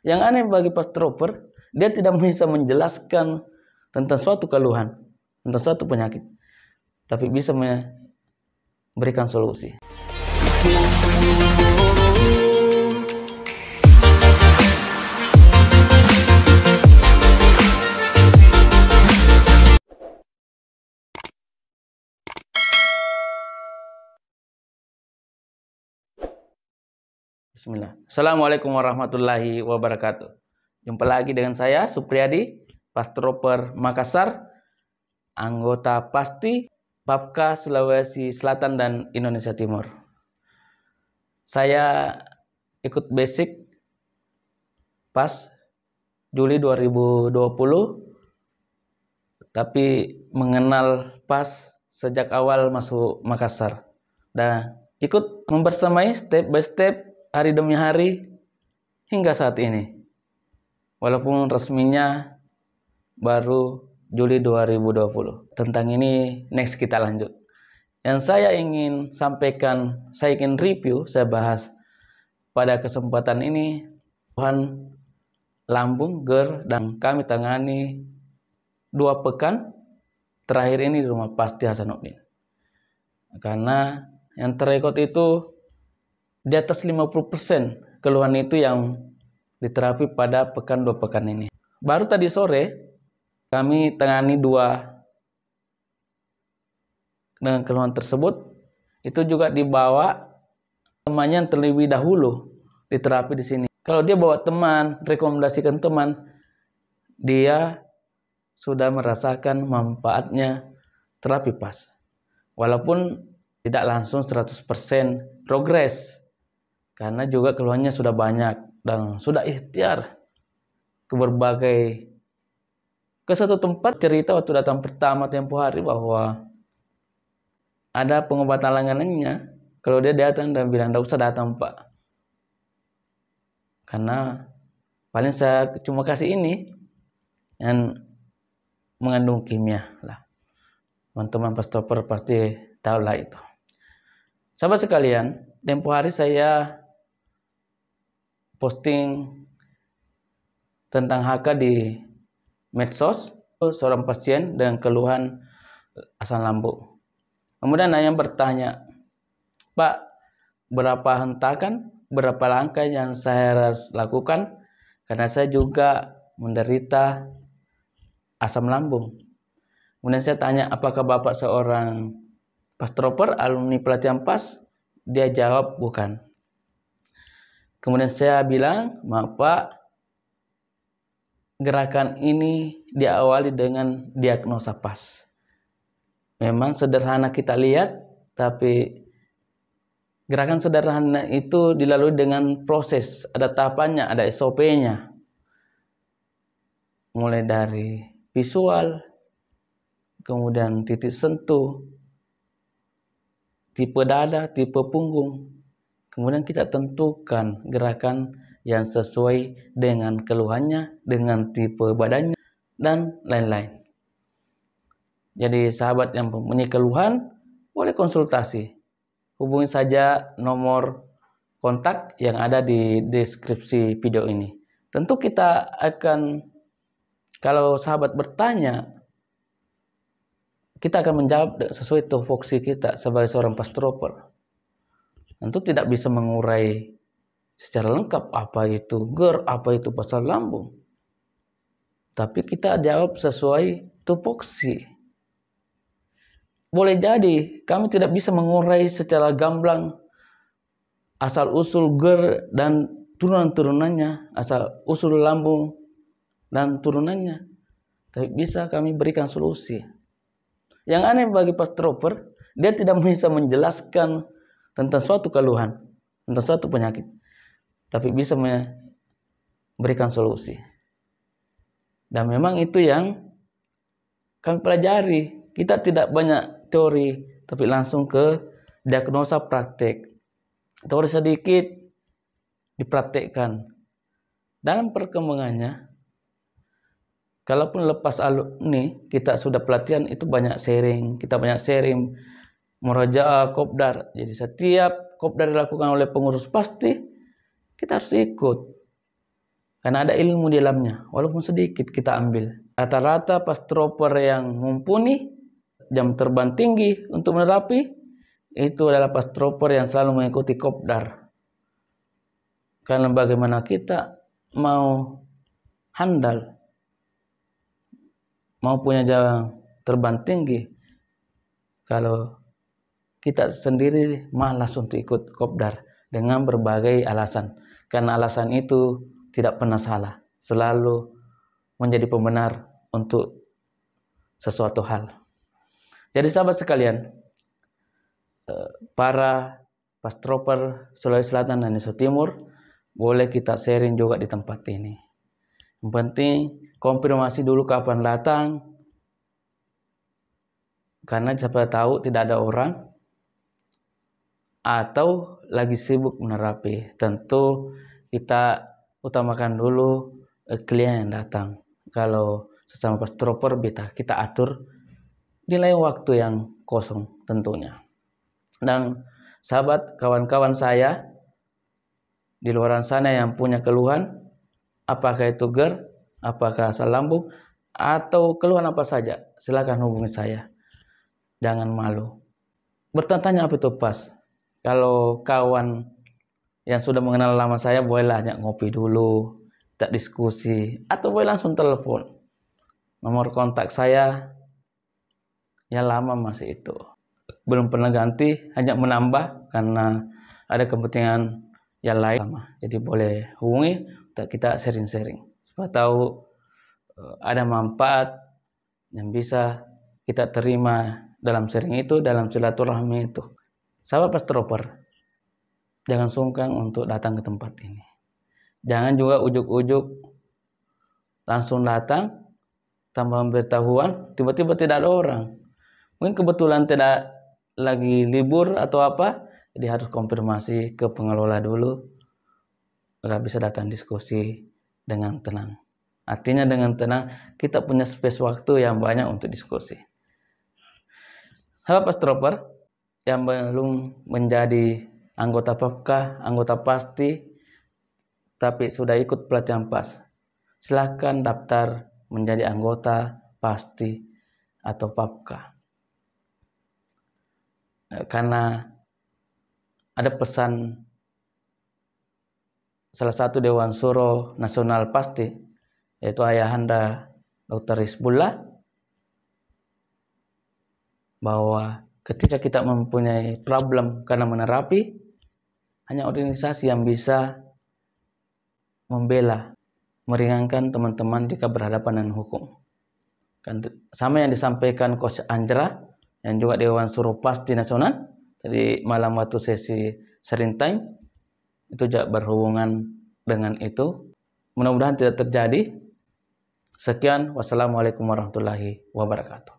Yang aneh bagi pastroper, dia tidak bisa menjelaskan tentang suatu keluhan, tentang suatu penyakit, tapi bisa memberikan solusi. Bismillah. Assalamualaikum warahmatullahi wabarakatuh. Jumpa lagi dengan saya Supriyadi, pastroper Makassar, anggota PASTI, Papka Sulawesi Selatan dan Indonesia Timur. Saya ikut basic pas Juli 2020, tapi mengenal PAS sejak awal masuk Makassar. Dan ikut membersamai step by step, hari demi hari, hingga saat ini. Walaupun resminya baru Juli 2020. Tentang ini next kita lanjut. Yang saya ingin sampaikan, saya ingin review, saya bahas pada kesempatan ini keluhan lambung, GERD, dan kami tangani 2 pekan terakhir ini di rumah PASTI Hasanuddin. Karena yang terrekod itu di atas 50% keluhan itu yang diterapi pada 2 pekan ini. Baru tadi sore kami tangani 2 dengan keluhan tersebut. Itu juga dibawa temannya terlebih dahulu diterapi di sini. Kalau dia bawa teman, rekomendasikan teman, dia sudah merasakan manfaatnya terapi PAS. Walaupun tidak langsung 100% progres, karena juga keluhannya sudah banyak dan sudah ikhtiar ke satu tempat. Cerita waktu datang pertama tempo hari bahwa ada pengobatan langganannya. Kalau dia datang dan bilang, "Tidak usah datang Pak, karena paling saya cuma kasih ini yang mengandung kimia lah." Teman-teman pastroper pasti tahu lah itu. Sahabat sekalian, tempo hari saya posting tentang HK di medsos, seorang pasien dengan keluhan asam lambung. Kemudian ada yang bertanya, "Pak, berapa hentakan, berapa langkah yang saya harus lakukan? Karena saya juga menderita asam lambung." Kemudian saya tanya, "Apakah Bapak seorang pastroper, alumni pelatihan PAS?" Dia jawab, "Bukan." Kemudian saya bilang, "Maaf Pak, gerakan ini diawali dengan diagnosa PAS. Memang sederhana kita lihat, tapi gerakan sederhana itu dilalui dengan proses, ada tahapannya, ada SOP-nya. Mulai dari visual, kemudian titik sentuh, tipe dada, tipe punggung. Kemudian kita tentukan gerakan yang sesuai dengan keluhannya, dengan tipe badannya, dan lain-lain. Jadi sahabat yang mempunyai keluhan, boleh konsultasi. Hubungi saja nomor kontak yang ada di deskripsi video ini. Tentu kita akan, kalau sahabat bertanya, kita akan menjawab sesuai tupoksi kita sebagai seorang pastroper. Tentu tidak bisa mengurai secara lengkap apa itu GERD, apa itu asam lambung. Tapi kita jawab sesuai tupoksi. Boleh jadi kami tidak bisa mengurai secara gamblang asal-usul GERD dan turunan-turunannya, asal-usul lambung dan turunannya. Tapi bisa kami berikan solusi. Yang aneh bagi pastroper, dia tidak bisa menjelaskan tentang suatu keluhan, tentang suatu penyakit, tapi bisa memberikan solusi. Dan memang itu yang kami pelajari. Kita tidak banyak teori, tapi langsung ke diagnosa praktek. Teori sedikit dipraktekkan. Dalam perkembangannya, kalaupun lepas alumni, kita sudah pelatihan itu banyak sharing. Kita banyak sharing murajaah kopdar. Jadi setiap kopdar dilakukan oleh pengurus PASTI, kita harus ikut. Karena ada ilmu di dalamnya, walaupun sedikit kita ambil. Rata-rata pas dropper yang mumpuni, jam terbang tinggi untuk menerapi, itu adalah pas dropper yang selalu mengikuti kopdar. Karena bagaimana kita mau handal, mau punya jam terbang tinggi, kalau kita sendiri malas untuk ikut kopdar dengan berbagai alasan. Karena alasan itu tidak pernah salah, selalu menjadi pembenar untuk sesuatu hal. Jadi sahabat sekalian, para pastropper Sulawesi Selatan dan Nusa Timur, boleh kita sharing juga di tempat ini. Yang penting konfirmasi dulu kapan datang, karena siapa tahu tidak ada orang atau lagi sibuk menerapi. Tentu kita utamakan dulu klien yang datang. Kalau sesama pastropper kita atur di lain waktu yang kosong tentunya. Dan sahabat kawan-kawan saya di luar sana yang punya keluhan, apakah itu GERD, apakah asam lambung, atau keluhan apa saja, silakan hubungi saya. Jangan malu. Bertanya apa itu pas. Kalau kawan yang sudah mengenal lama saya, bolehlah ajak ngopi dulu, tak diskusi, atau boleh langsung telepon. Nomor kontak saya yang lama masih itu. Belum pernah ganti, hanya menambah karena ada kepentingan yang lain. Jadi boleh hubungi, kita sharing-sharing. Supaya tahu ada manfaat yang bisa kita terima dalam sharing itu, dalam silaturahmi itu. Sahabat pastropper, jangan sungkan untuk datang ke tempat ini. Jangan juga ujuk-ujuk langsung datang tanpa pemberitahuan, tiba-tiba tidak ada orang. Mungkin kebetulan tidak lagi libur atau apa, jadi harus konfirmasi ke pengelola dulu. Nggak bisa datang diskusi dengan tenang. Artinya dengan tenang kita punya space waktu yang banyak untuk diskusi. Sahabat pastropper yang belum menjadi anggota PAPKA, anggota pasti, tapi sudah ikut pelatihan PAS, silakan daftar menjadi anggota pasti atau PAPKA. Karena ada pesan salah satu Dewan Suro Nasional Pasti, yaitu Ayahanda Dr. Hizbullah, bahwa ketika kita mempunyai problem karena menerapi, hanya organisasi yang bisa membela, meringankan teman-teman jika berhadapan dengan hukum. Sama yang disampaikan Coach Anjra yang juga Dewan Suro Pasti Nasional tadi malam waktu sesi sharing time, itu juga berhubungan dengan itu. Mudah-mudahan tidak terjadi. Sekian, wassalamualaikum warahmatullahi wabarakatuh.